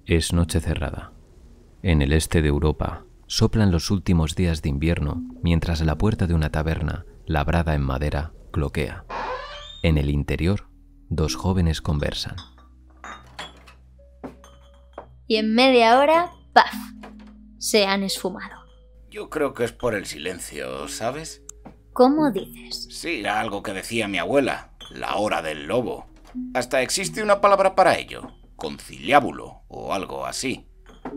Es noche cerrada. En el este de Europa soplan los últimos días de invierno mientras la puerta de una taberna, labrada en madera, cloquea. En el interior, dos jóvenes conversan. Y en media hora, ¡paf!, se han esfumado. Yo creo que es por el silencio, ¿sabes? ¿Cómo dices? Sí, era algo que decía mi abuela, la hora del lobo. Hasta existe una palabra para ello, conciliábulo o algo así.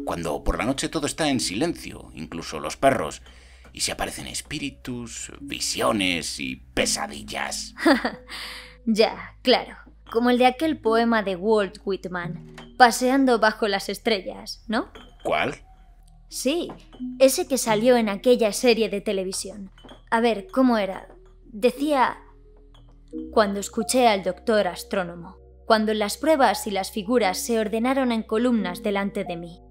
Cuando por la noche todo está en silencio, incluso los perros, y se aparecen espíritus, visiones y pesadillas. Ya, claro, como el de aquel poema de Walt Whitman, Paseando bajo las estrellas, ¿no? ¿Cuál? Sí, ese que salió en aquella serie de televisión. A ver, ¿cómo era? Decía: cuando escuché al doctor astrónomo, cuando las pruebas y las figuras se ordenaron en columnas delante de mí,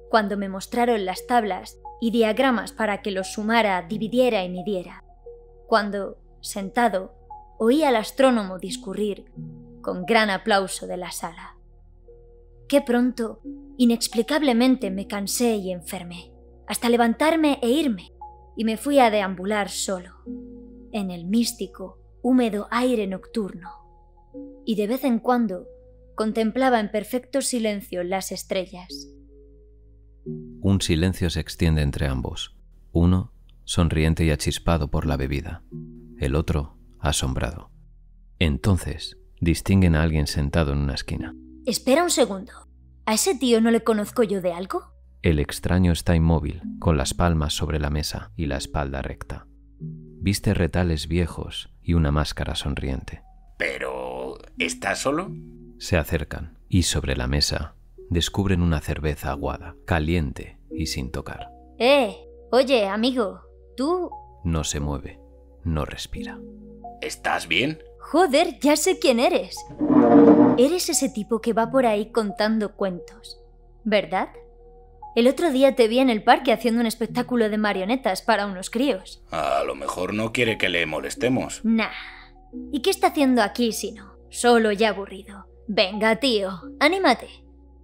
cuando me mostraron las tablas y diagramas para que los sumara, dividiera y midiera, cuando, sentado, oí al astrónomo discurrir con gran aplauso de la sala. Qué pronto, inexplicablemente me cansé y enfermé, hasta levantarme e irme, y me fui a deambular solo, en el místico, húmedo aire nocturno, y de vez en cuando contemplaba en perfecto silencio las estrellas. Un silencio se extiende entre ambos. Uno, sonriente y achispado por la bebida. El otro, asombrado. Entonces, distinguen a alguien sentado en una esquina. Espera un segundo. ¿A ese tío no le conozco yo de algo? El extraño está inmóvil, con las palmas sobre la mesa y la espalda recta. Viste retales viejos y una máscara sonriente. ¿Pero está solo? Se acercan y sobre la mesa descubren una cerveza aguada, caliente y sin tocar. Oye, amigo, ¿tú? No se mueve, no respira. ¿Estás bien? Joder, ya sé quién eres. Eres ese tipo que va por ahí contando cuentos, ¿verdad? El otro día te vi en el parque haciendo un espectáculo de marionetas para unos críos. A lo mejor no quiere que le molestemos. Nah. ¿Y qué está haciendo aquí si no? Solo y aburrido. Venga, tío, anímate.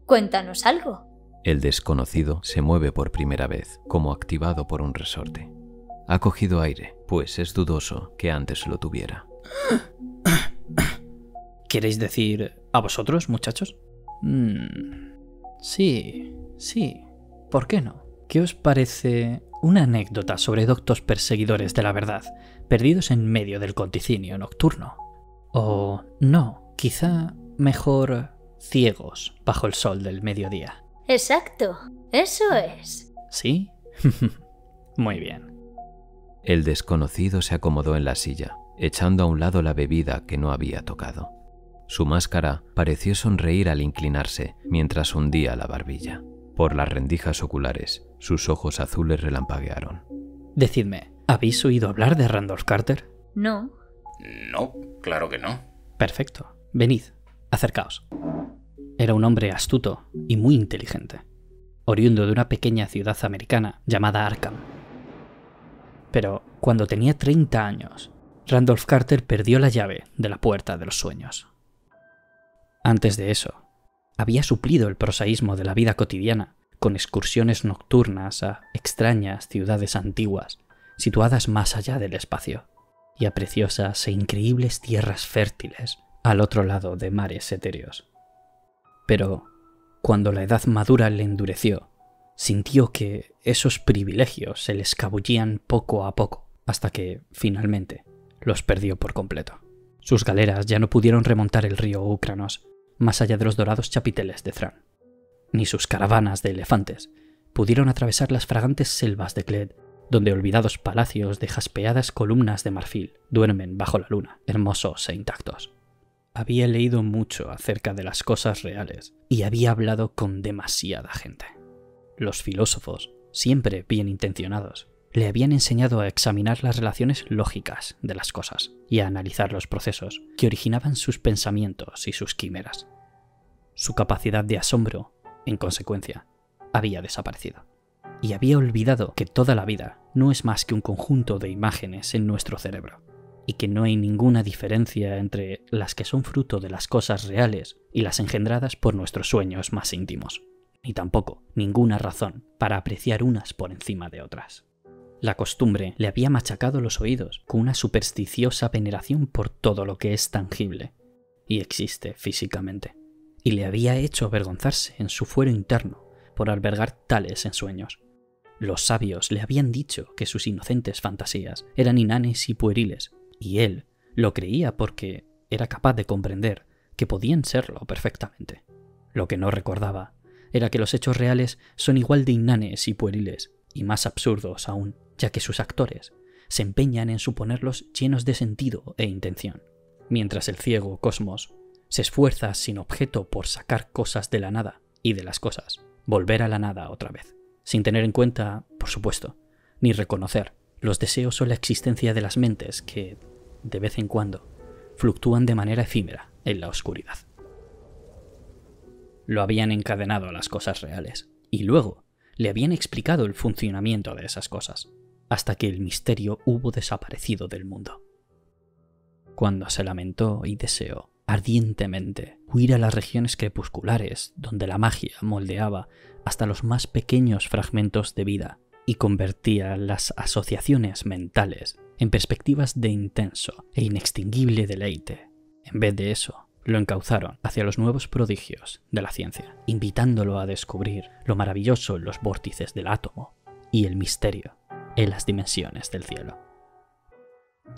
Cuéntanos algo. El desconocido se mueve por primera vez, como activado por un resorte. Ha cogido aire, pues es dudoso que antes lo tuviera. ¿Queréis decir a vosotros, muchachos? Sí. ¿Por qué no? ¿Qué os parece una anécdota sobre doctos perseguidores de la verdad, perdidos en medio del conticinio nocturno? O no, quizá mejor ciegos bajo el sol del mediodía. Exacto, eso es. ¿Sí? Muy bien. El desconocido se acomodó en la silla, echando a un lado la bebida que no había tocado. Su máscara pareció sonreír al inclinarse mientras hundía la barbilla. Por las rendijas oculares, sus ojos azules relampaguearon. Decidme, ¿habéis oído hablar de Randolph Carter? No. No, claro que no. Perfecto. Venid, acercaos. Era un hombre astuto y muy inteligente, oriundo de una pequeña ciudad americana llamada Arkham. Pero cuando tenía 30 años, Randolph Carter perdió la llave de la puerta de los sueños. Antes de eso, había suplido el prosaísmo de la vida cotidiana con excursiones nocturnas a extrañas ciudades antiguas, situadas más allá del espacio, y a preciosas e increíbles tierras fértiles al otro lado de mares etéreos. Pero, cuando la edad madura le endureció, sintió que esos privilegios se le escabullían poco a poco, hasta que, finalmente, los perdió por completo. Sus galeras ya no pudieron remontar el río Úcranos, más allá de los dorados chapiteles de Thran, ni sus caravanas de elefantes pudieron atravesar las fragantes selvas de Cled, donde olvidados palacios de jaspeadas columnas de marfil duermen bajo la luna, hermosos e intactos. Había leído mucho acerca de las cosas reales y había hablado con demasiada gente. Los filósofos, siempre bien intencionados, le habían enseñado a examinar las relaciones lógicas de las cosas y a analizar los procesos que originaban sus pensamientos y sus quimeras. Su capacidad de asombro, en consecuencia, había desaparecido. Y había olvidado que toda la vida no es más que un conjunto de imágenes en nuestro cerebro, y que no hay ninguna diferencia entre las que son fruto de las cosas reales y las engendradas por nuestros sueños más íntimos. ni tampoco ninguna razón para apreciar unas por encima de otras. La costumbre le había machacado los oídos con una supersticiosa veneración por todo lo que es tangible y existe físicamente, y le había hecho avergonzarse en su fuero interno por albergar tales ensueños. Los sabios le habían dicho que sus inocentes fantasías eran inanes y pueriles, y él lo creía porque era capaz de comprender que podían serlo perfectamente. Lo que no recordaba era que los hechos reales son igual de inanes y pueriles, y más absurdos aún, ya que sus actores se empeñan en suponerlos llenos de sentido e intención, mientras el ciego Cosmos se esfuerza sin objeto por sacar cosas de la nada y de las cosas volver a la nada otra vez, sin tener en cuenta, por supuesto, ni reconocer los deseos o la existencia de las mentes que, de vez en cuando, fluctúan de manera efímera en la oscuridad. Lo habían encadenado a las cosas reales, y luego le habían explicado el funcionamiento de esas cosas, hasta que el misterio hubo desaparecido del mundo. Cuando se lamentó y deseó ardientemente huir a las regiones crepusculares donde la magia moldeaba hasta los más pequeños fragmentos de vida y convertía las asociaciones mentales en perspectivas de intenso e inextinguible deleite. En vez de eso, lo encauzaron hacia los nuevos prodigios de la ciencia, invitándolo a descubrir lo maravilloso en los vórtices del átomo y el misterio en las dimensiones del cielo.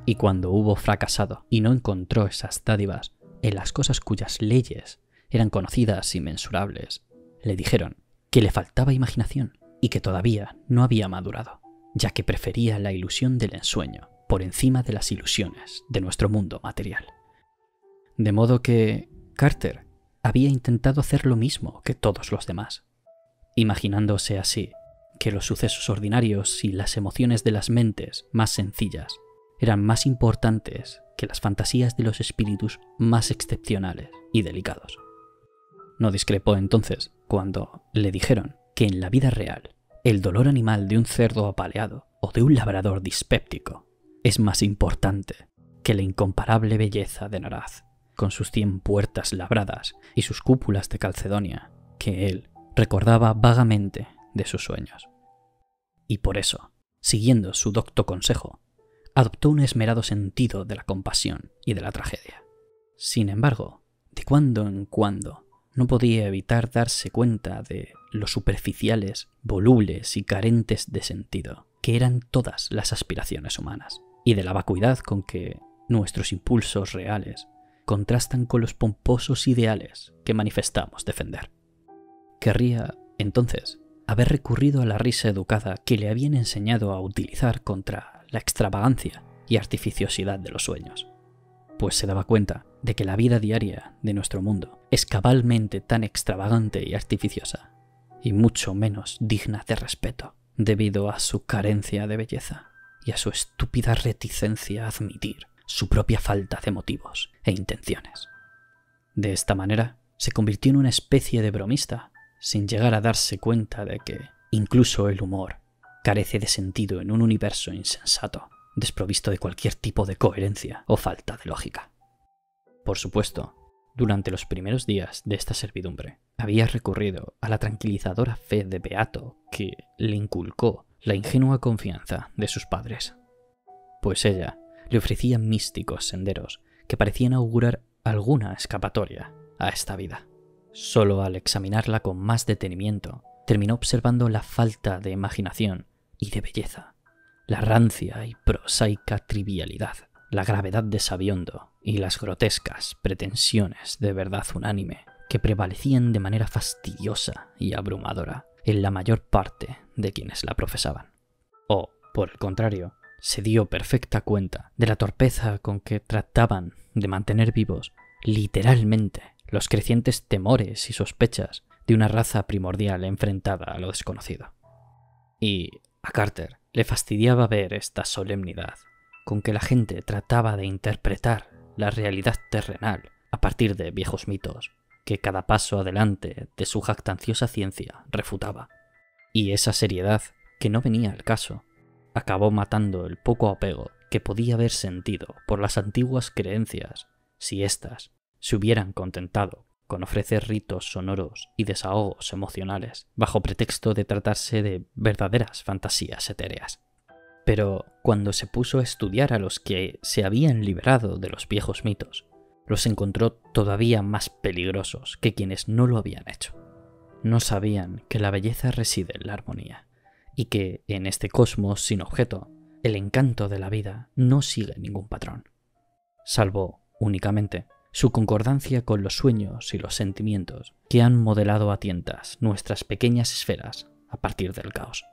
Y cuando hubo fracasado y no encontró esas dádivas en las cosas cuyas leyes eran conocidas y mensurables, le dijeron que le faltaba imaginación y que todavía no había madurado, ya que prefería la ilusión del ensueño por encima de las ilusiones de nuestro mundo material. De modo que Carter había intentado hacer lo mismo que todos los demás, imaginándose así que los sucesos ordinarios y las emociones de las mentes más sencillas eran más importantes que las fantasías de los espíritus más excepcionales y delicados. No discrepó entonces cuando le dijeron que en la vida real el dolor animal de un cerdo apaleado o de un labrador dispéptico es más importante que la incomparable belleza de Naraz, con sus 100 puertas labradas y sus cúpulas de calcedonia, que él recordaba vagamente de sus sueños. Y por eso, siguiendo su docto consejo, adoptó un esmerado sentido de la compasión y de la tragedia. Sin embargo, de cuando en cuando no podía evitar darse cuenta de lo superficiales, volubles y carentes de sentido que eran todas las aspiraciones humanas, y de la vacuidad con que nuestros impulsos reales contrastan con los pomposos ideales que manifestamos defender. Querría, entonces, haber recurrido a la risa educada que le habían enseñado a utilizar contra la extravagancia y artificiosidad de los sueños, pues se daba cuenta de que la vida diaria de nuestro mundo es cabalmente tan extravagante y artificiosa, y mucho menos digna de respeto, debido a su carencia de belleza y a su estúpida reticencia a admitir su propia falta de motivos e intenciones. De esta manera, se convirtió en una especie de bromista, sin llegar a darse cuenta de que incluso el humor carece de sentido en un universo insensato, desprovisto de cualquier tipo de coherencia o falta de lógica. Por supuesto, durante los primeros días de esta servidumbre, había recurrido a la tranquilizadora fe de Beato que le inculcó la ingenua confianza de sus padres, pues ella le ofrecía místicos senderos que parecían augurar alguna escapatoria a esta vida. Solo al examinarla con más detenimiento, terminó observando la falta de imaginación y de belleza, la rancia y prosaica trivialidad, la gravedad de Sabiondo y las grotescas pretensiones de verdad unánime que prevalecían de manera fastidiosa y abrumadora en la mayor parte de quienes la profesaban. O, por el contrario, se dio perfecta cuenta de la torpeza con que trataban de mantener vivos, literalmente, los crecientes temores y sospechas de una raza primordial enfrentada a lo desconocido. Y a Carter le fastidiaba ver esta solemnidad con que la gente trataba de interpretar la realidad terrenal a partir de viejos mitos que cada paso adelante de su jactanciosa ciencia refutaba. Y esa seriedad, que no venía al caso, acabó matando el poco apego que podía haber sentido por las antiguas creencias si éstas se hubieran contentado con ofrecer ritos sonoros y desahogos emocionales, bajo pretexto de tratarse de verdaderas fantasías etéreas. Pero cuando se puso a estudiar a los que se habían liberado de los viejos mitos, los encontró todavía más peligrosos que quienes no lo habían hecho. No sabían que la belleza reside en la armonía, y que en este cosmos sin objeto, el encanto de la vida no sigue ningún patrón, salvo únicamente su concordancia con los sueños y los sentimientos que han modelado a tientas nuestras pequeñas esferas a partir del caos.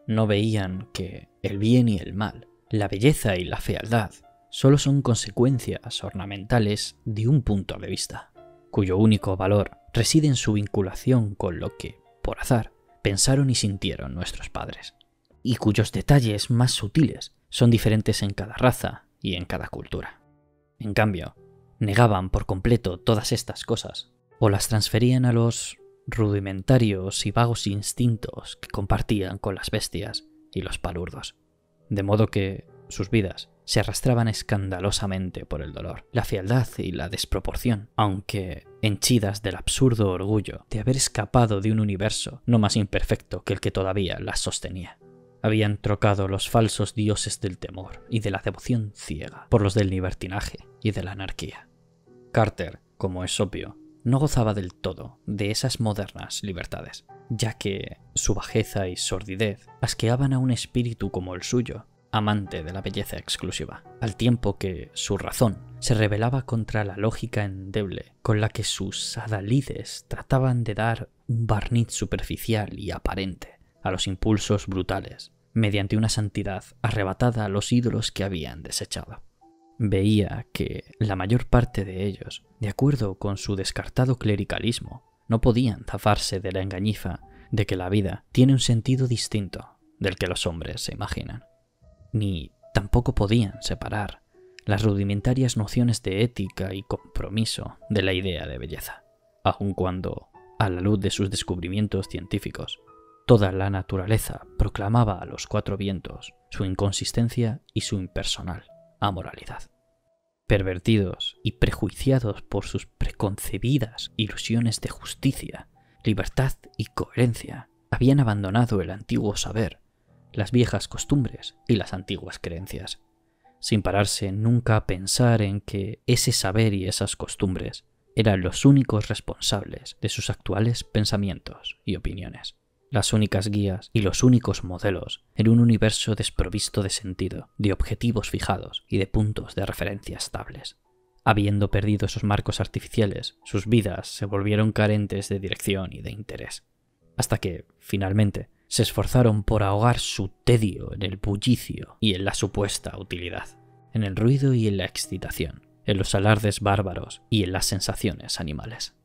No veían que el bien y el mal, la belleza y la fealdad, solo son consecuencias ornamentales de un punto de vista, cuyo único valor reside en su vinculación con lo que, por azar, pensaron y sintieron nuestros padres, y cuyos detalles más sutiles son diferentes en cada raza y en cada cultura. En cambio, negaban por completo todas estas cosas, o las transferían a los rudimentarios y vagos instintos que compartían con las bestias y los palurdos, de modo que sus vidas se arrastraban escandalosamente por el dolor, la fealdad y la desproporción, aunque henchidas del absurdo orgullo de haber escapado de un universo no más imperfecto que el que todavía las sostenía. Habían trocado los falsos dioses del temor y de la devoción ciega por los del libertinaje y de la anarquía. Carter, como es obvio, no gozaba del todo de esas modernas libertades, ya que su bajeza y sordidez asqueaban a un espíritu como el suyo, amante de la belleza exclusiva, al tiempo que su razón se rebelaba contra la lógica endeble con la que sus adalides trataban de dar un barniz superficial y aparente a los impulsos brutales, mediante una santidad arrebatada a los ídolos que habían desechado. Veía que la mayor parte de ellos, de acuerdo con su descartado clericalismo, no podían zafarse de la engañifa de que la vida tiene un sentido distinto del que los hombres se imaginan, ni tampoco podían separar las rudimentarias nociones de ética y compromiso de la idea de belleza, aun cuando, a la luz de sus descubrimientos científicos, toda la naturaleza proclamaba a los cuatro vientos su inconsistencia y su impersonal amoralidad. Pervertidos y prejuiciados por sus preconcebidas ilusiones de justicia, libertad y coherencia, habían abandonado el antiguo saber, las viejas costumbres y las antiguas creencias, sin pararse nunca a pensar en que ese saber y esas costumbres eran los únicos responsables de sus actuales pensamientos y opiniones, las únicas guías y los únicos modelos en un universo desprovisto de sentido, de objetivos fijados y de puntos de referencia estables. Habiendo perdido esos marcos artificiales, sus vidas se volvieron carentes de dirección y de interés, hasta que, finalmente, se esforzaron por ahogar su tedio en el bullicio y en la supuesta utilidad, en el ruido y en la excitación, en los alardes bárbaros y en las sensaciones animales.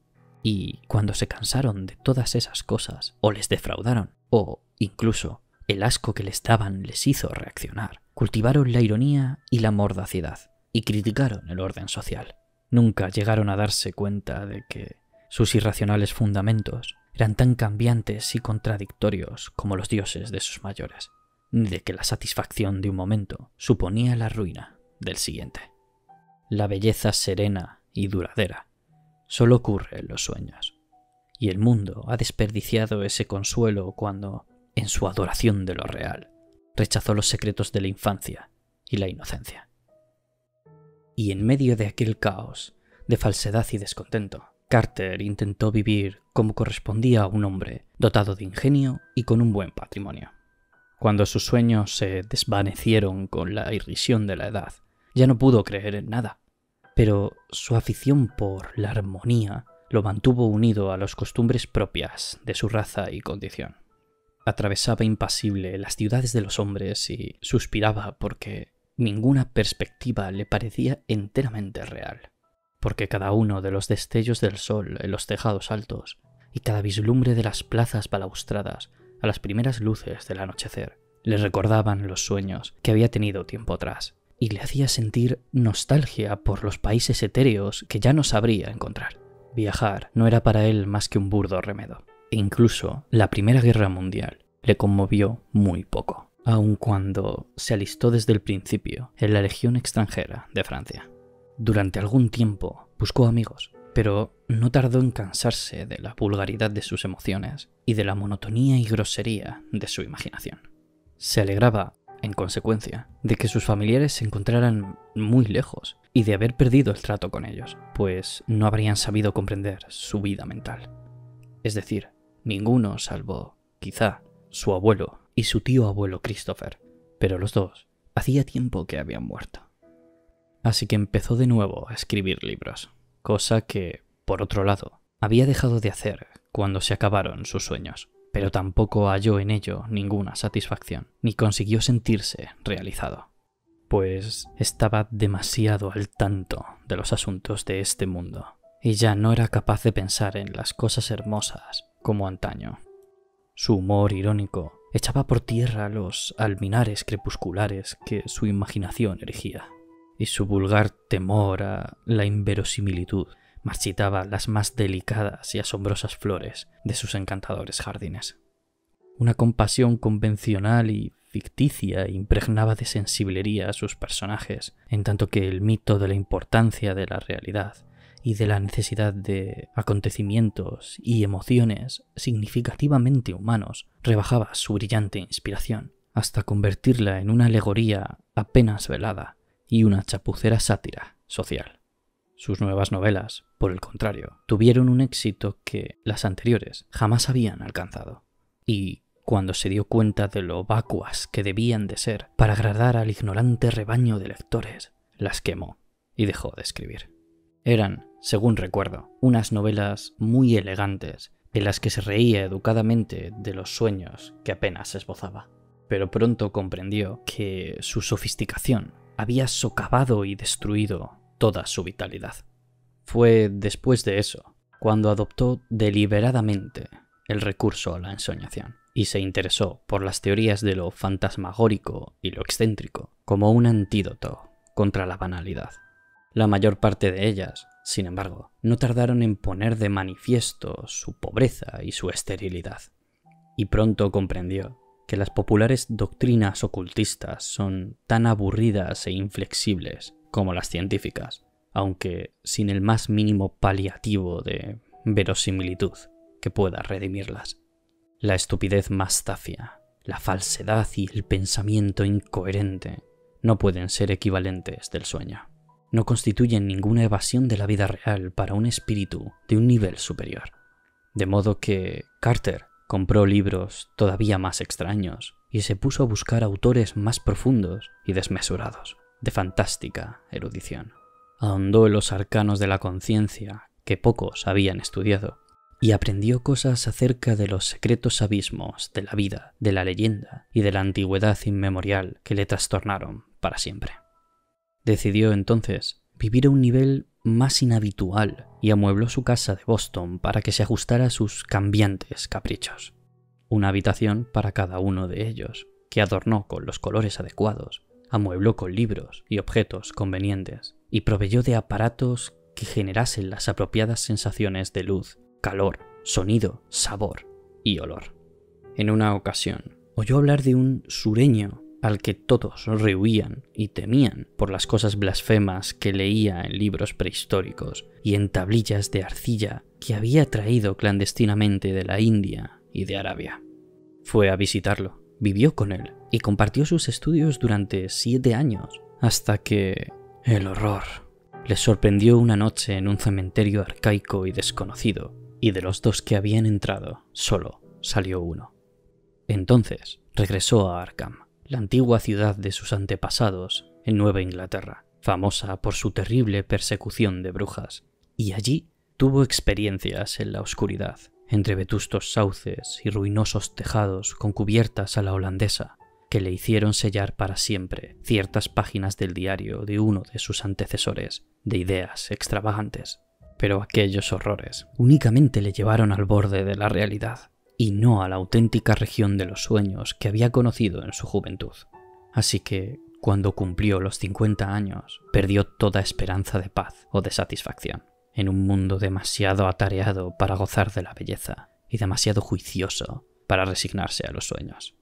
Y cuando se cansaron de todas esas cosas, o les defraudaron, o incluso el asco que les daban les hizo reaccionar, cultivaron la ironía y la mordacidad, y criticaron el orden social. Nunca llegaron a darse cuenta de que sus irracionales fundamentos eran tan cambiantes y contradictorios como los dioses de sus mayores, ni de que la satisfacción de un momento suponía la ruina del siguiente. La belleza serena y duradera solo ocurre en los sueños, y el mundo ha desperdiciado ese consuelo cuando, en su adoración de lo real, rechazó los secretos de la infancia y la inocencia. Y en medio de aquel caos de falsedad y descontento, Carter intentó vivir como correspondía a un hombre dotado de ingenio y con un buen patrimonio. Cuando sus sueños se desvanecieron con la irrisión de la edad, ya no pudo creer en nada. Pero su afición por la armonía lo mantuvo unido a las costumbres propias de su raza y condición. Atravesaba impasible las ciudades de los hombres y suspiraba porque ninguna perspectiva le parecía enteramente real, porque cada uno de los destellos del sol en los tejados altos y cada vislumbre de las plazas balaustradas a las primeras luces del anochecer le recordaban los sueños que había tenido tiempo atrás, y le hacía sentir nostalgia por los países etéreos que ya no sabría encontrar. Viajar no era para él más que un burdo remedo, e incluso la Primera Guerra Mundial le conmovió muy poco, aun cuando se alistó desde el principio en la Legión extranjera de Francia. Durante algún tiempo buscó amigos, pero no tardó en cansarse de la vulgaridad de sus emociones y de la monotonía y grosería de su imaginación. Se alegraba, en consecuencia, de que sus familiares se encontraran muy lejos y de haber perdido el trato con ellos, pues no habrían sabido comprender su vida mental. Es decir, ninguno salvo, quizá, su abuelo y su tío abuelo Christopher, pero los dos hacía tiempo que habían muerto. Así que empezó de nuevo a escribir libros, cosa que, por otro lado, había dejado de hacer cuando se acabaron sus sueños, pero tampoco halló en ello ninguna satisfacción, ni consiguió sentirse realizado, pues estaba demasiado al tanto de los asuntos de este mundo, y ya no era capaz de pensar en las cosas hermosas como antaño. Su humor irónico echaba por tierra los alminares crepusculares que su imaginación erigía, y su vulgar temor a la inverosimilitud marchitaba las más delicadas y asombrosas flores de sus encantadores jardines. Una compasión convencional y ficticia impregnaba de sensiblería a sus personajes, en tanto que el mito de la importancia de la realidad y de la necesidad de acontecimientos y emociones significativamente humanos rebajaba su brillante inspiración, hasta convertirla en una alegoría apenas velada y una chapucera sátira social. Sus nuevas novelas, por el contrario, tuvieron un éxito que las anteriores jamás habían alcanzado, y cuando se dio cuenta de lo vacuas que debían de ser para agradar al ignorante rebaño de lectores, las quemó y dejó de escribir. Eran, según recuerdo, unas novelas muy elegantes en las que se reía educadamente de los sueños que apenas esbozaba, pero pronto comprendió que su sofisticación había socavado y destruido toda su vitalidad. Fue después de eso cuando adoptó deliberadamente el recurso a la ensoñación y se interesó por las teorías de lo fantasmagórico y lo excéntrico como un antídoto contra la banalidad. La mayor parte de ellas, sin embargo, no tardaron en poner de manifiesto su pobreza y su esterilidad, y pronto comprendió que las populares doctrinas ocultistas son tan aburridas e inflexibles como las científicas, aunque sin el más mínimo paliativo de verosimilitud que pueda redimirlas. La estupidez más zafia, la falsedad y el pensamiento incoherente no pueden ser equivalentes del sueño. No constituyen ninguna evasión de la vida real para un espíritu de un nivel superior. De modo que Carter compró libros todavía más extraños y se puso a buscar autores más profundos y desmesurados, de fantástica erudición. Ahondó en los arcanos de la conciencia que pocos habían estudiado y aprendió cosas acerca de los secretos abismos de la vida, de la leyenda y de la antigüedad inmemorial que le trastornaron para siempre. Decidió entonces vivir a un nivel más inhabitual y amuebló su casa de Boston para que se ajustara a sus cambiantes caprichos. Una habitación para cada uno de ellos, que adornó con los colores adecuados, amuebló con libros y objetos convenientes y proveyó de aparatos que generasen las apropiadas sensaciones de luz, calor, sonido, sabor y olor. En una ocasión, oyó hablar de un sureño al que todos rehuían y temían por las cosas blasfemas que leía en libros prehistóricos y en tablillas de arcilla que había traído clandestinamente de la India y de Arabia. Fue a visitarlo, vivió con él y compartió sus estudios durante 7 años, hasta que el horror les sorprendió una noche en un cementerio arcaico y desconocido, y de los 2 que habían entrado, solo salió uno. Entonces regresó a Arkham, la antigua ciudad de sus antepasados en Nueva Inglaterra, famosa por su terrible persecución de brujas, y allí tuvo experiencias en la oscuridad, entre vetustos sauces y ruinosos tejados con cubiertas a la holandesa, que le hicieron sellar para siempre ciertas páginas del diario de uno de sus antecesores, de ideas extravagantes. Pero aquellos horrores únicamente le llevaron al borde de la realidad, y no a la auténtica región de los sueños que había conocido en su juventud. Así que, cuando cumplió los 50 años, perdió toda esperanza de paz o de satisfacción, en un mundo demasiado atareado para gozar de la belleza y demasiado juicioso para resignarse a los sueños.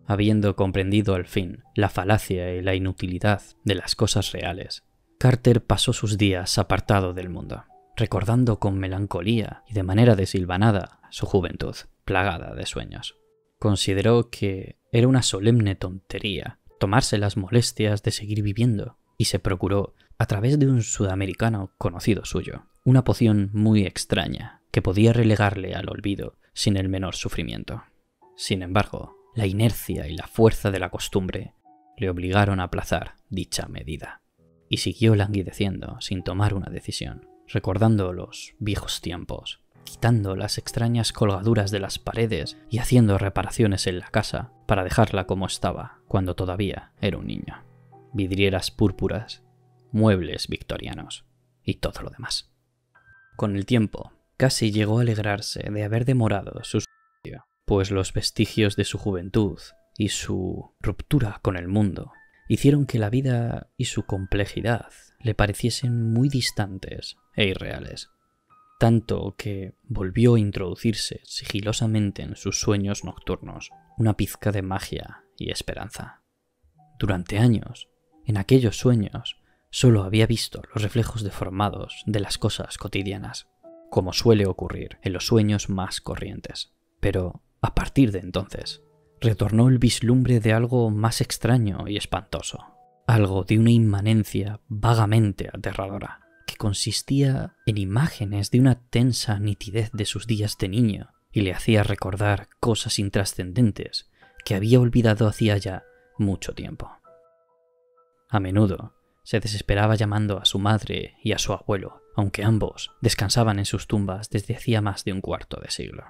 Habiendo comprendido al fin la falacia y la inutilidad de las cosas reales, Carter pasó sus días apartado del mundo, recordando con melancolía y de manera desilvanada su juventud, plagada de sueños. Consideró que era una solemne tontería tomarse las molestias de seguir viviendo y se procuró, a través de un sudamericano conocido suyo, una poción muy extraña que podía relegarle al olvido sin el menor sufrimiento. Sin embargo, la inercia y la fuerza de la costumbre le obligaron a aplazar dicha medida, y siguió languideciendo sin tomar una decisión, recordando los viejos tiempos, quitando las extrañas colgaduras de las paredes y haciendo reparaciones en la casa para dejarla como estaba cuando todavía era un niño. Vidrieras púrpuras, muebles victorianos y todo lo demás. Con el tiempo, casi llegó a alegrarse de haber demorado su suicidio, pues los vestigios de su juventud y su ruptura con el mundo hicieron que la vida y su complejidad le pareciesen muy distantes e irreales, tanto que volvió a introducirse sigilosamente en sus sueños nocturnos una pizca de magia y esperanza. Durante años, en aquellos sueños, solo había visto los reflejos deformados de las cosas cotidianas, como suele ocurrir en los sueños más corrientes. Pero, a partir de entonces, retornó el vislumbre de algo más extraño y espantoso, algo de una inmanencia vagamente aterradora, que consistía en imágenes de una tensa nitidez de sus días de niño y le hacía recordar cosas intrascendentes que había olvidado hacía ya mucho tiempo. A menudo se desesperaba llamando a su madre y a su abuelo, aunque ambos descansaban en sus tumbas desde hacía más de un cuarto de siglo.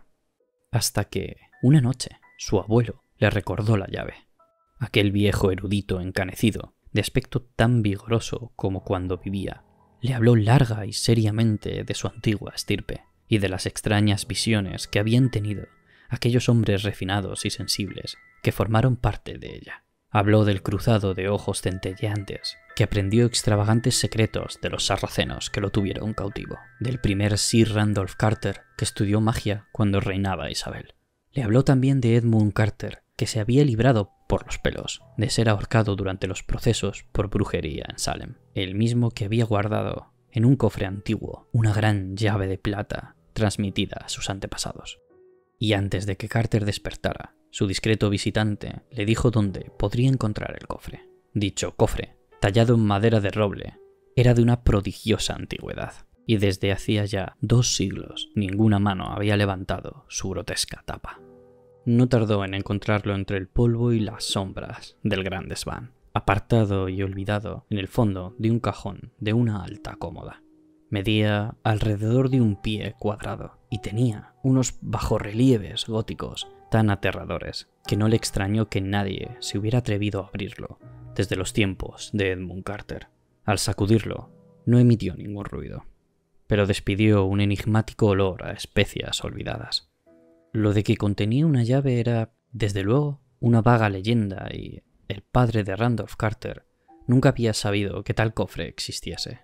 Hasta que, una noche, su abuelo le recordó la llave. Aquel viejo erudito encanecido, de aspecto tan vigoroso como cuando vivía, le habló larga y seriamente de su antigua estirpe y de las extrañas visiones que habían tenido aquellos hombres refinados y sensibles que formaron parte de ella. Habló del cruzado de ojos centelleantes que aprendió extravagantes secretos de los sarracenos que lo tuvieron cautivo, del primer Sir Randolph Carter que estudió magia cuando reinaba Isabel. Le habló también de Edmund Carter, que se había librado por los pelos de ser ahorcado durante los procesos por brujería en Salem, el mismo que había guardado en un cofre antiguo una gran llave de plata transmitida a sus antepasados. Y antes de que Carter despertara, su discreto visitante le dijo dónde podría encontrar el cofre. Dicho cofre, tallado en madera de roble, era de una prodigiosa antigüedad, y desde hacía ya 2 siglos ninguna mano había levantado su grotesca tapa. No tardó en encontrarlo entre el polvo y las sombras del gran desván, apartado y olvidado en el fondo de un cajón de una alta cómoda. Medía alrededor de 1 pie cuadrado y tenía unos bajorrelieves góticos tan aterradores que no le extrañó que nadie se hubiera atrevido a abrirlo desde los tiempos de Edmund Carter. Al sacudirlo, no emitió ningún ruido, pero despidió un enigmático olor a especias olvidadas. Lo de que contenía una llave era, desde luego, una vaga leyenda y el padre de Randolph Carter nunca había sabido que tal cofre existiese.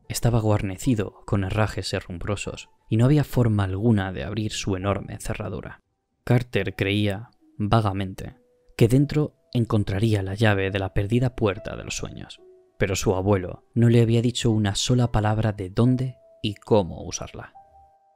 Estaba guarnecido con herrajes herrumbrosos y no había forma alguna de abrir su enorme cerradura. Carter creía, vagamente, que dentro encontraría la llave de la perdida puerta de los sueños, pero su abuelo no le había dicho una sola palabra de dónde y cómo usarla.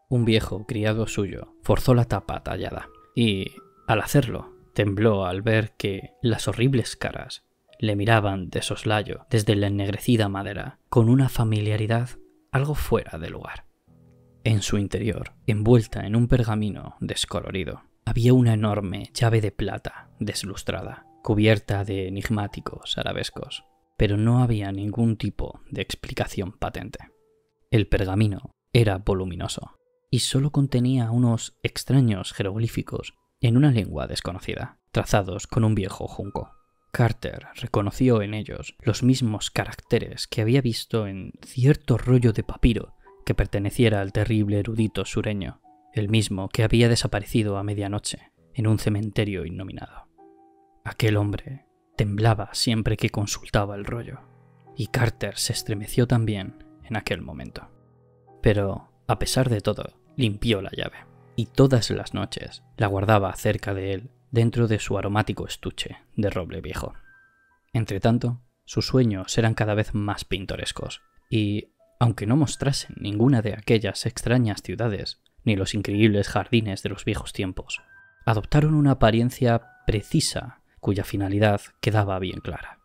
Un viejo criado suyo forzó la tapa tallada y, al hacerlo, tembló al ver que las horribles caras le miraban de soslayo desde la ennegrecida madera con una familiaridad algo fuera de lugar. En su interior, envuelta en un pergamino descolorido, había una enorme llave de plata deslustrada, cubierta de enigmáticos arabescos, pero no había ningún tipo de explicación patente. El pergamino era voluminoso y solo contenía unos extraños jeroglíficos en una lengua desconocida, trazados con un viejo junco. Carter reconoció en ellos los mismos caracteres que había visto en cierto rollo de papiro que perteneciera al terrible erudito sureño, el mismo que había desaparecido a medianoche en un cementerio innominado. Aquel hombre temblaba siempre que consultaba el rollo, y Carter se estremeció también en aquel momento. Pero, a pesar de todo, limpió la llave, y todas las noches la guardaba cerca de él, dentro de su aromático estuche de roble viejo. Entretanto, sus sueños eran cada vez más pintorescos, y, aunque no mostrasen ninguna de aquellas extrañas ciudades, ni los increíbles jardines de los viejos tiempos. Adoptaron una apariencia precisa cuya finalidad quedaba bien clara.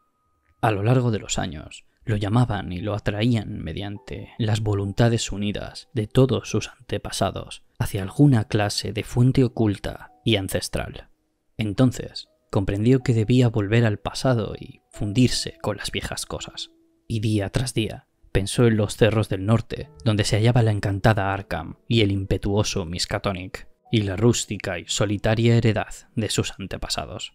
A lo largo de los años, lo llamaban y lo atraían mediante las voluntades unidas de todos sus antepasados hacia alguna clase de fuente oculta y ancestral. Entonces, comprendió que debía volver al pasado y fundirse con las viejas cosas. Y día tras día, pensó en los cerros del norte, donde se hallaba la encantada Arkham y el impetuoso Miskatonic, y la rústica y solitaria heredad de sus antepasados.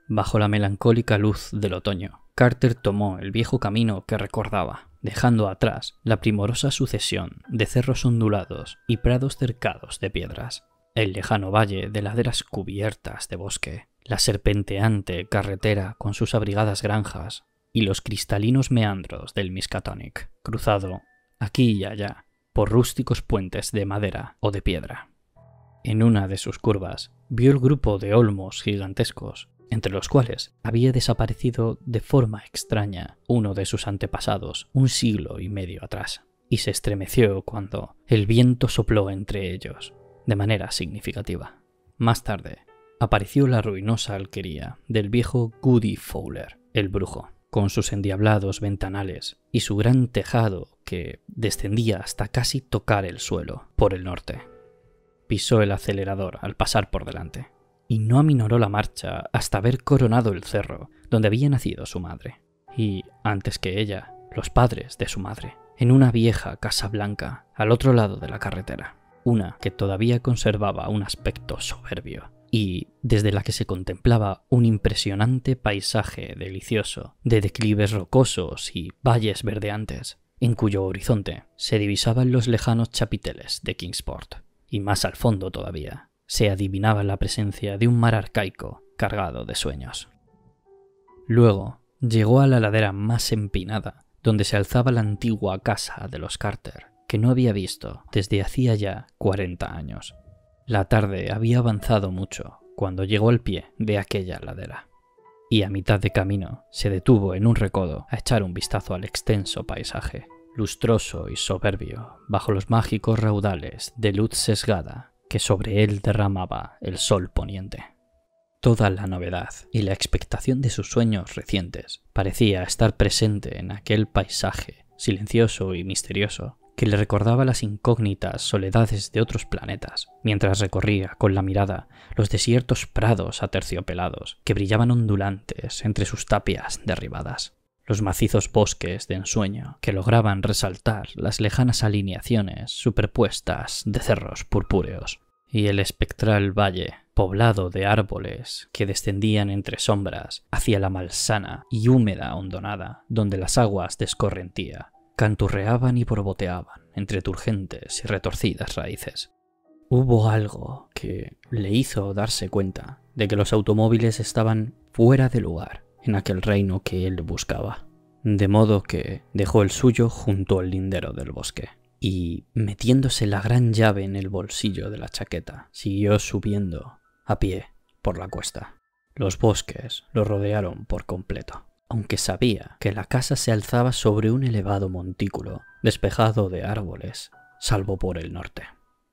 Bajo la melancólica luz del otoño, Carter tomó el viejo camino que recordaba, dejando atrás la primorosa sucesión de cerros ondulados y prados cercados de piedras, el lejano valle de laderas cubiertas de bosque, la serpenteante carretera con sus abrigadas granjas y los cristalinos meandros del Miskatonic, cruzado aquí y allá por rústicos puentes de madera o de piedra. En una de sus curvas vio el grupo de olmos gigantescos, entre los cuales había desaparecido de forma extraña uno de sus antepasados 1 siglo y medio atrás, y se estremeció cuando el viento sopló entre ellos, de manera significativa. Más tarde, apareció la ruinosa alquería del viejo Goody Fowler, el brujo, con sus endiablados ventanales y su gran tejado que descendía hasta casi tocar el suelo por el norte. Pisó el acelerador al pasar por delante, y no aminoró la marcha hasta haber coronado el cerro donde había nacido su madre, y, antes que ella, los padres de su madre, en una vieja casa blanca al otro lado de la carretera, una que todavía conservaba un aspecto soberbio, y desde la que se contemplaba un impresionante paisaje delicioso de declives rocosos y valles verdeantes, en cuyo horizonte se divisaban los lejanos chapiteles de Kingsport, y más al fondo todavía se adivinaba la presencia de un mar arcaico cargado de sueños. Luego llegó a la ladera más empinada, donde se alzaba la antigua casa de los Carter, que no había visto desde hacía ya 40 años. La tarde había avanzado mucho cuando llegó al pie de aquella ladera, y a mitad de camino se detuvo en un recodo a echar un vistazo al extenso paisaje, lustroso y soberbio, bajo los mágicos raudales de luz sesgada que sobre él derramaba el sol poniente. Toda la novedad y la expectación de sus sueños recientes parecía estar presente en aquel paisaje silencioso y misterioso que le recordaba las incógnitas soledades de otros planetas, mientras recorría con la mirada los desiertos prados aterciopelados que brillaban ondulantes entre sus tapias derribadas, los macizos bosques de ensueño que lograban resaltar las lejanas alineaciones superpuestas de cerros purpúreos, y el espectral valle poblado de árboles que descendían entre sombras hacia la malsana y húmeda hondonada donde las aguas de escorrentía canturreaban y borboteaban entre turgentes y retorcidas raíces. Hubo algo que le hizo darse cuenta de que los automóviles estaban fuera de lugar en aquel reino que él buscaba, de modo que dejó el suyo junto al lindero del bosque y, metiéndose la gran llave en el bolsillo de la chaqueta, siguió subiendo a pie por la cuesta. Los bosques lo rodearon por completo, aunque sabía que la casa se alzaba sobre un elevado montículo despejado de árboles, salvo por el norte.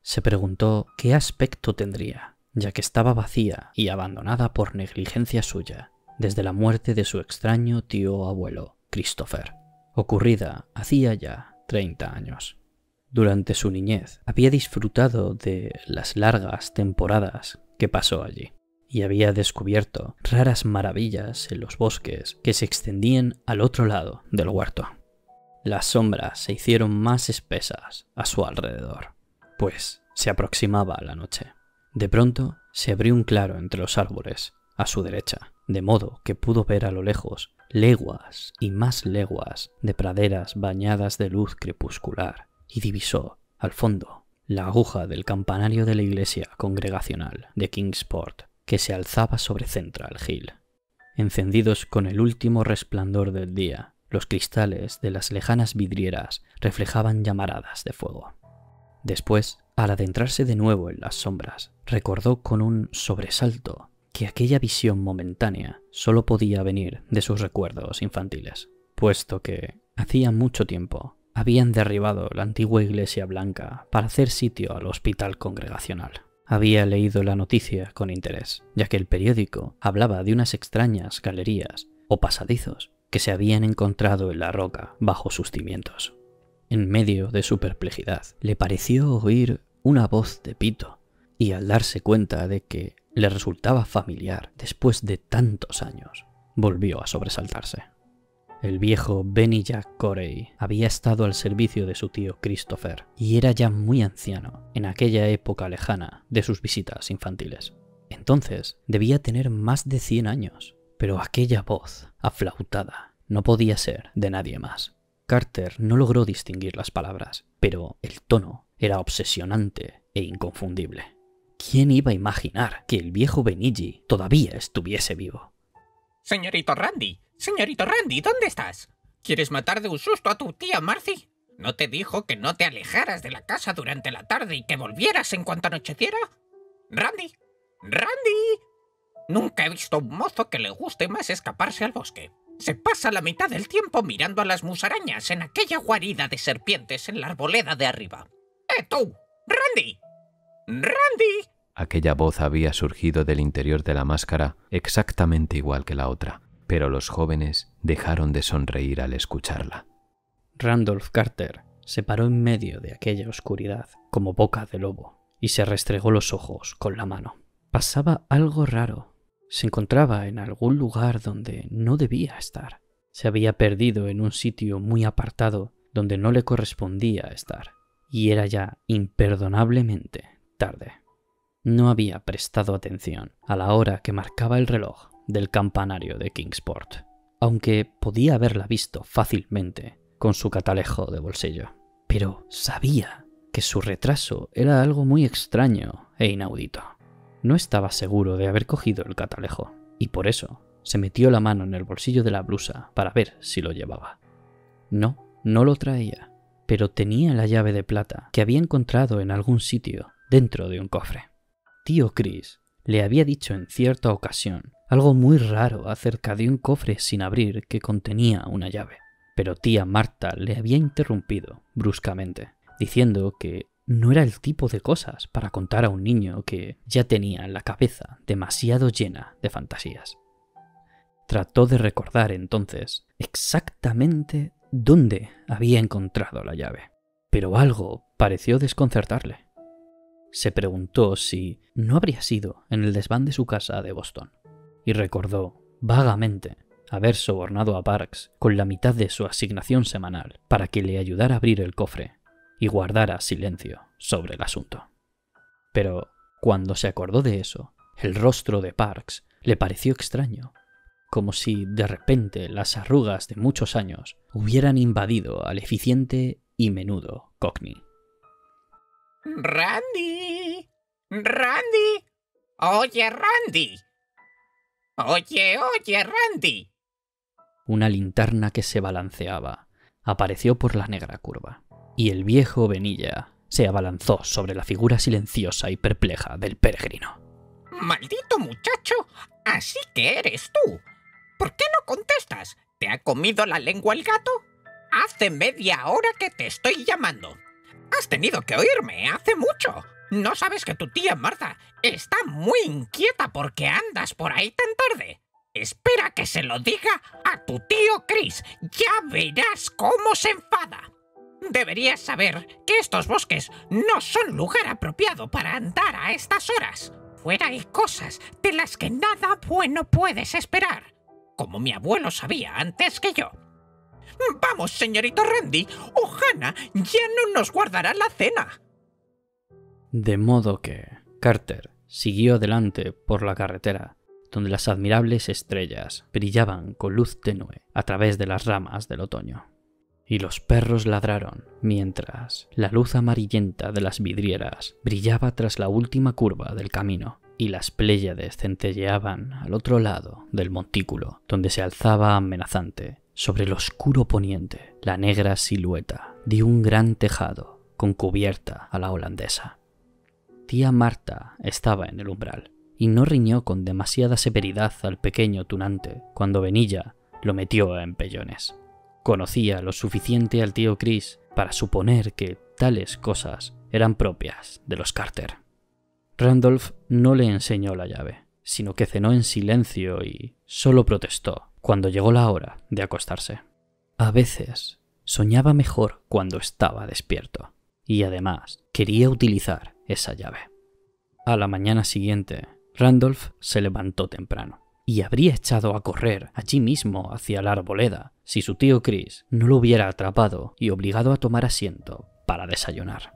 Se preguntó qué aspecto tendría, ya que estaba vacía y abandonada por negligencia suya desde la muerte de su extraño tío abuelo, Christopher, ocurrida hacía ya 30 años. Durante su niñez había disfrutado de las largas temporadas que pasó allí, y había descubierto raras maravillas en los bosques que se extendían al otro lado del huerto. Las sombras se hicieron más espesas a su alrededor, pues se aproximaba la noche. De pronto se abrió un claro entre los árboles, a su derecha, de modo que pudo ver a lo lejos leguas y más leguas de praderas bañadas de luz crepuscular, y divisó, al fondo, la aguja del campanario de la iglesia congregacional de Kingsport, que se alzaba sobre Central Hill. Encendidos con el último resplandor del día, los cristales de las lejanas vidrieras reflejaban llamaradas de fuego. Después, al adentrarse de nuevo en las sombras, recordó con un sobresalto que aquella visión momentánea solo podía venir de sus recuerdos infantiles, puesto que hacía mucho tiempo Habían derribado la antigua iglesia blanca para hacer sitio al hospital congregacional. Había leído la noticia con interés, ya que el periódico hablaba de unas extrañas galerías o pasadizos que se habían encontrado en la roca bajo sus cimientos. En medio de su perplejidad, le pareció oír una voz de pito, y al darse cuenta de que le resultaba familiar después de tantos años, volvió a sobresaltarse. El viejo Benny Jack Corey había estado al servicio de su tío Christopher y era ya muy anciano en aquella época lejana de sus visitas infantiles. Entonces debía tener más de 100 años, pero aquella voz aflautada no podía ser de nadie más. Carter no logró distinguir las palabras, pero el tono era obsesionante e inconfundible. ¿Quién iba a imaginar que el viejo Benigi todavía estuviese vivo? Señorito Randy, ¿dónde estás? ¿Quieres matar de un susto a tu tía Marcy? ¿No te dijo que no te alejaras de la casa durante la tarde y que volvieras en cuanto anocheciera? ¡Randy! Nunca he visto a un mozo que le guste más escaparse al bosque. Se pasa la mitad del tiempo mirando a las musarañas en aquella guarida de serpientes en la arboleda de arriba. ¡Tú! ¡Randy! Aquella voz había surgido del interior de la máscara exactamente igual que la otra, pero los jóvenes dejaron de sonreír al escucharla. Randolph Carter se paró en medio de aquella oscuridad como boca de lobo y se restregó los ojos con la mano. Pasaba algo raro. Se encontraba en algún lugar donde no debía estar. Se había perdido en un sitio muy apartado donde no le correspondía estar, y era ya imperdonablemente tarde. No había prestado atención a la hora que marcaba el reloj del campanario de Kingsport, aunque podía haberla visto fácilmente con su catalejo de bolsillo. Pero sabía que su retraso era algo muy extraño e inaudito. No estaba seguro de haber cogido el catalejo, y por eso se metió la mano en el bolsillo de la blusa para ver si lo llevaba. No lo traía, pero tenía la llave de plata que había encontrado en algún sitio dentro de un cofre. Tío Chris le había dicho en cierta ocasión algo muy raro acerca de un cofre sin abrir que contenía una llave, pero tía Marta le había interrumpido bruscamente, diciendo que no era el tipo de cosas para contar a un niño que ya tenía la cabeza demasiado llena de fantasías. Trató de recordar entonces exactamente dónde había encontrado la llave, pero algo pareció desconcertarle. Se preguntó si no habría sido en el desván de su casa de Boston, y recordó vagamente haber sobornado a Parks con la mitad de su asignación semanal para que le ayudara a abrir el cofre y guardara silencio sobre el asunto. Pero cuando se acordó de eso, el rostro de Parks le pareció extraño, como si de repente las arrugas de muchos años hubieran invadido al eficiente y menudo Cockney. ¡Randy! ¡Oye, Randy! ¡Oye, Randy! Una linterna que se balanceaba apareció por la negra curva, y el viejo Benilla se abalanzó sobre la figura silenciosa y perpleja del peregrino. ¡Maldito muchacho! ¡Así que eres tú! ¿Por qué no contestas? ¿Te ha comido la lengua el gato? Hace media hora que te estoy llamando. Has tenido que oírme hace mucho. ¿No sabes que tu tía Martha está muy inquieta porque andas por ahí tan tarde? Espera que se lo diga a tu tío Chris. Ya verás cómo se enfada. Deberías saber que estos bosques no son lugar apropiado para andar a estas horas. Fuera hay cosas de las que nada bueno puedes esperar, como mi abuelo sabía antes que yo. Vamos, señorito Randy, o Hannah ya no nos guardará la cena. De modo que Carter siguió adelante por la carretera, donde las admirables estrellas brillaban con luz tenue a través de las ramas del otoño. Y los perros ladraron, mientras la luz amarillenta de las vidrieras brillaba tras la última curva del camino, y las pléyades centelleaban al otro lado del montículo, donde se alzaba amenazante sobre el oscuro poniente la negra silueta de un gran tejado con cubierta a la holandesa. Tía Marta estaba en el umbral, y no riñó con demasiada severidad al pequeño tunante cuando Benilla lo metió a empellones. Conocía lo suficiente al tío Chris para suponer que tales cosas eran propias de los Carter. Randolph no le enseñó la llave, sino que cenó en silencio y solo protestó cuando llegó la hora de acostarse. A veces soñaba mejor cuando estaba despierto, y además quería utilizar esa llave. A la mañana siguiente, Randolph se levantó temprano y habría echado a correr allí mismo hacia la arboleda si su tío Chris no lo hubiera atrapado y obligado a tomar asiento para desayunar.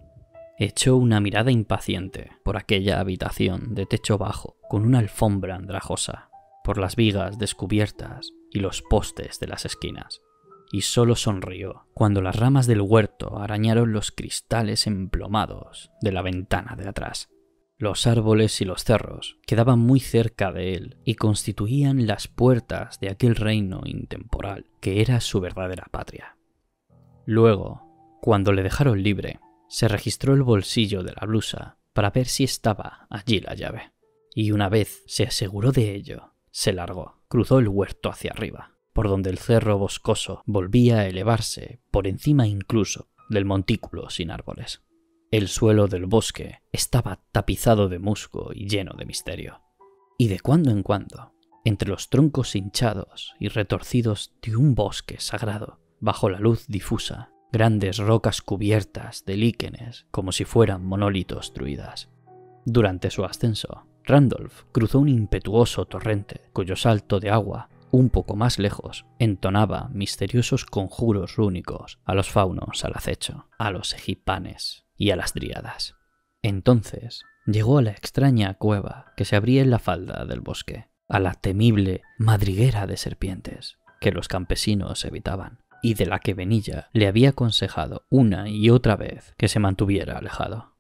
Echó una mirada impaciente por aquella habitación de techo bajo con una alfombra andrajosa, por las vigas descubiertas y los postes de las esquinas, y solo sonrió cuando las ramas del huerto arañaron los cristales emplomados de la ventana de atrás. Los árboles y los cerros quedaban muy cerca de él y constituían las puertas de aquel reino intemporal que era su verdadera patria. Luego, cuando le dejaron libre, se registró el bolsillo de la blusa para ver si estaba allí la llave, y una vez se aseguró de ello, se largó, cruzó el huerto hacia arriba, por donde el cerro boscoso volvía a elevarse por encima incluso del montículo sin árboles. El suelo del bosque estaba tapizado de musgo y lleno de misterio, y de cuando en cuando, entre los troncos hinchados y retorcidos de un bosque sagrado, bajo la luz difusa, grandes rocas cubiertas de líquenes como si fueran monolitos druidas. Durante su ascenso, Randolph cruzó un impetuoso torrente cuyo salto de agua, un poco más lejos, entonaba misteriosos conjuros rúnicos a los faunos al acecho, a los egipanes y a las dríadas. Entonces llegó a la extraña cueva que se abría en la falda del bosque, a la temible madriguera de serpientes que los campesinos evitaban y de la que Benilla le había aconsejado una y otra vez que se mantuviera alejado.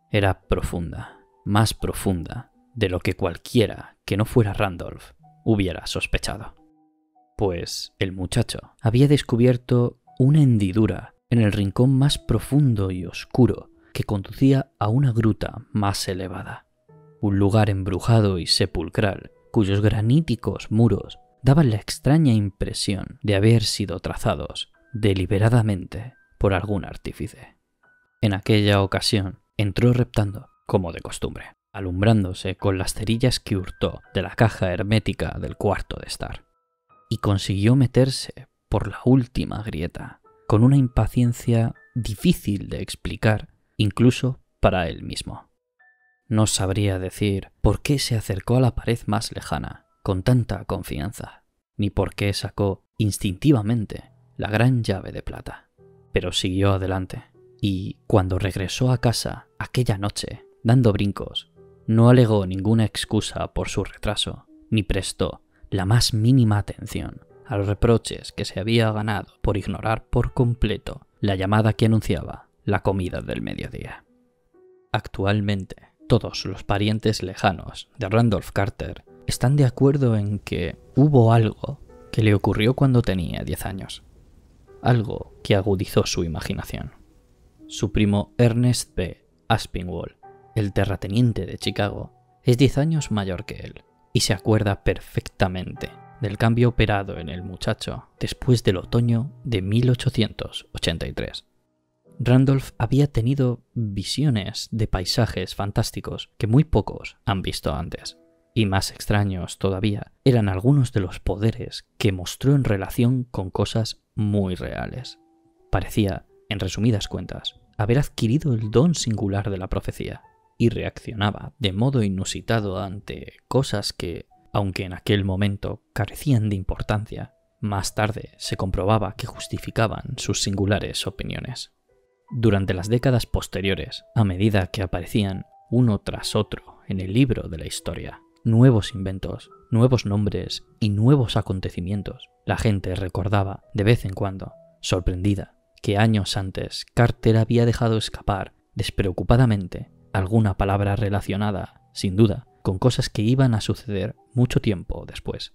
Era profunda, más profunda de lo que cualquiera que no fuera Randolph hubiera sospechado. Pues el muchacho había descubierto una hendidura en el rincón más profundo y oscuro que conducía a una gruta más elevada, un lugar embrujado y sepulcral cuyos graníticos muros daban la extraña impresión de haber sido trazados deliberadamente por algún artífice. En aquella ocasión entró reptando, como de costumbre, alumbrándose con las cerillas que hurtó de la caja hermética del cuarto de estar, y consiguió meterse por la última grieta, con una impaciencia difícil de explicar incluso para él mismo. No sabría decir por qué se acercó a la pared más lejana con tanta confianza, ni por qué sacó instintivamente la gran llave de plata, pero siguió adelante, y cuando regresó a casa aquella noche, dando brincos, no alegó ninguna excusa por su retraso, ni prestó la más mínima atención a los reproches que se había ganado por ignorar por completo la llamada que anunciaba la comida del mediodía. Actualmente, todos los parientes lejanos de Randolph Carter están de acuerdo en que hubo algo que le ocurrió cuando tenía 10 años. Algo que agudizó su imaginación. Su primo Ernest B. Aspinwall, el terrateniente de Chicago, es 10 años mayor que él y se acuerda perfectamente del cambio operado en el muchacho después del otoño de 1883. Randolph había tenido visiones de paisajes fantásticos que muy pocos han visto antes, y más extraños todavía eran algunos de los poderes que mostró en relación con cosas muy reales. Parecía, en resumidas cuentas, haber adquirido el don singular de la profecía, y reaccionaba de modo inusitado ante cosas que, aunque en aquel momento carecían de importancia, más tarde se comprobaba que justificaban sus singulares opiniones. Durante las décadas posteriores, a medida que aparecían uno tras otro en el libro de la historia, nuevos inventos, nuevos nombres y nuevos acontecimientos, la gente recordaba de vez en cuando, sorprendida, que años antes Carter había dejado escapar despreocupadamente alguna palabra relacionada, sin duda, con cosas que iban a suceder mucho tiempo después.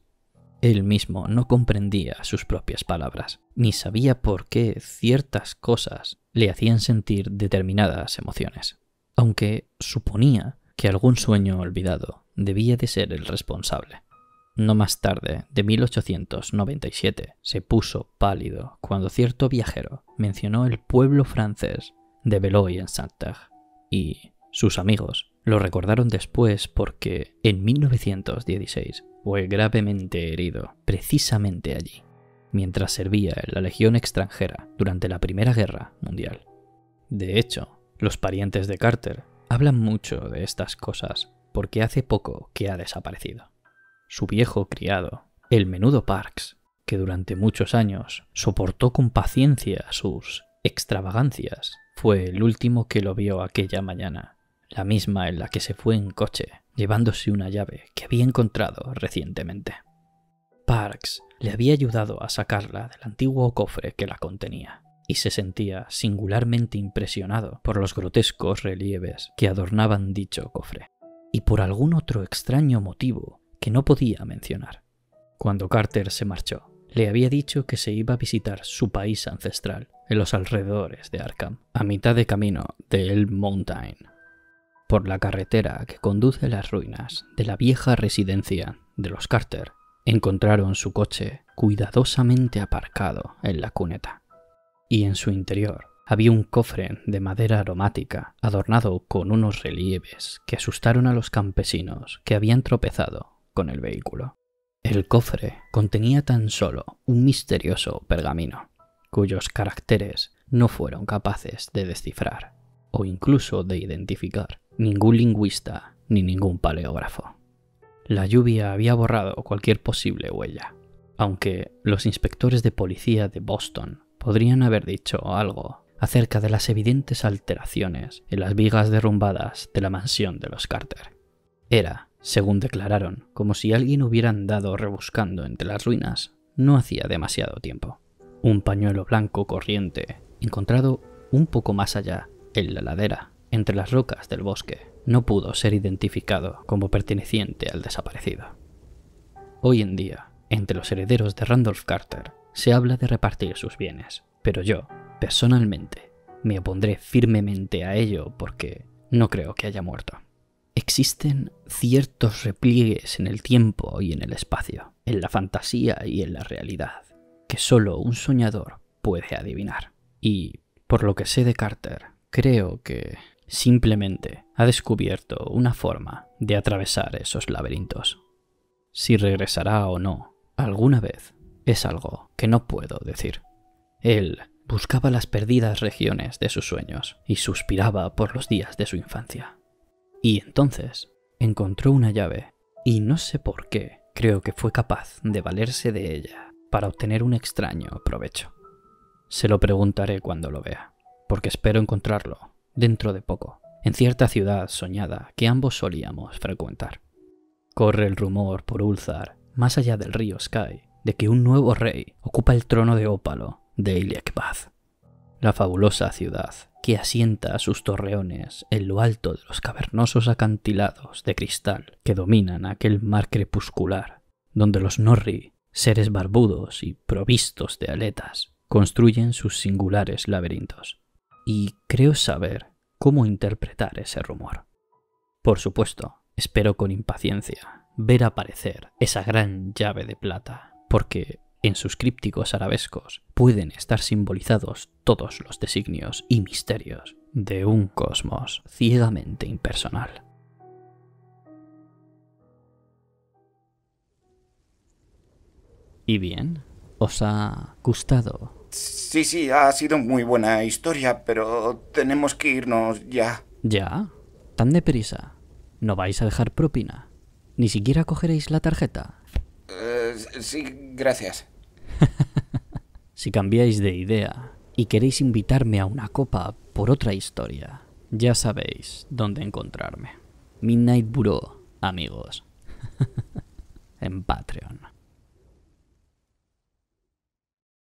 Él mismo no comprendía sus propias palabras, ni sabía por qué ciertas cosas le hacían sentir determinadas emociones, aunque suponía que algún sueño olvidado debía de ser el responsable. no más tarde de 1897, se puso pálido cuando cierto viajero mencionó el pueblo francés de Beloeil-en-Santerre, y sus amigos lo recordaron después porque en 1916 fue gravemente herido precisamente allí, mientras servía en la Legión extranjera durante la Primera Guerra Mundial. De hecho, los parientes de Carter hablan mucho de estas cosas porque hace poco que ha desaparecido. Su viejo criado, el menudo Parks, que durante muchos años soportó con paciencia sus extravagancias, fue el último que lo vio aquella mañana, la misma en la que se fue en coche, llevándose una llave que había encontrado recientemente. Parks le había ayudado a sacarla del antiguo cofre que la contenía, y se sentía singularmente impresionado por los grotescos relieves que adornaban dicho cofre, y por algún otro extraño motivo que no podía mencionar. Cuando Carter se marchó, le había dicho que se iba a visitar su país ancestral en los alrededores de Arkham, a mitad de camino de Elm Mountain, por la carretera que conduce a las ruinas de la vieja residencia de los Carter. Encontraron su coche cuidadosamente aparcado en la cuneta, y en su interior había un cofre de madera aromática adornado con unos relieves que asustaron a los campesinos que habían tropezado con el vehículo. El cofre contenía tan solo un misterioso pergamino, cuyos caracteres no fueron capaces de descifrar, o incluso de identificar, ningún lingüista ni ningún paleógrafo. La lluvia había borrado cualquier posible huella, aunque los inspectores de policía de Boston podrían haber dicho algo acerca de las evidentes alteraciones en las vigas derrumbadas de la mansión de los Carter. Era, según declararon, como si alguien hubiera andado rebuscando entre las ruinas no hacía demasiado tiempo. Un pañuelo blanco corriente, encontrado un poco más allá, en la ladera, entre las rocas del bosque, no pudo ser identificado como perteneciente al desaparecido. Hoy en día, entre los herederos de Randolph Carter, se habla de repartir sus bienes, pero yo, personalmente, me opondré firmemente a ello porque no creo que haya muerto. Existen ciertos repliegues en el tiempo y en el espacio, en la fantasía y en la realidad, que solo un soñador puede adivinar. Y, por lo que sé de Carter, creo que simplemente ha descubierto una forma de atravesar esos laberintos. Si regresará o no alguna vez es algo que no puedo decir. Él buscaba las perdidas regiones de sus sueños y suspiraba por los días de su infancia. Y entonces encontró una llave, y no sé por qué, creo que fue capaz de valerse de ella para obtener un extraño provecho. Se lo preguntaré cuando lo vea, porque espero encontrarlo dentro de poco, en cierta ciudad soñada que ambos solíamos frecuentar. Corre el rumor por Ulthar, más allá del río Sky, de que un nuevo rey ocupa el trono de ópalo de Iliekbaz, la fabulosa ciudad que asienta sus torreones en lo alto de los cavernosos acantilados de cristal que dominan aquel mar crepuscular, donde los Norri, seres barbudos y provistos de aletas, construyen sus singulares laberintos. Y creo saber cómo interpretar ese rumor. Por supuesto, espero con impaciencia ver aparecer esa gran llave de plata, porque en sus crípticos arabescos pueden estar simbolizados todos los designios y misterios de un cosmos ciegamente impersonal. ¿Y bien? ¿Os ha gustado? Sí, ha sido muy buena historia, pero tenemos que irnos ya. ¿Ya? ¿Tan deprisa? ¿No vais a dejar propina? ¿Ni siquiera cogeréis la tarjeta? Sí, gracias. Si cambiáis de idea y queréis invitarme a una copa por otra historia, ya sabéis dónde encontrarme. Midnight Bureau, amigos. En Patreon.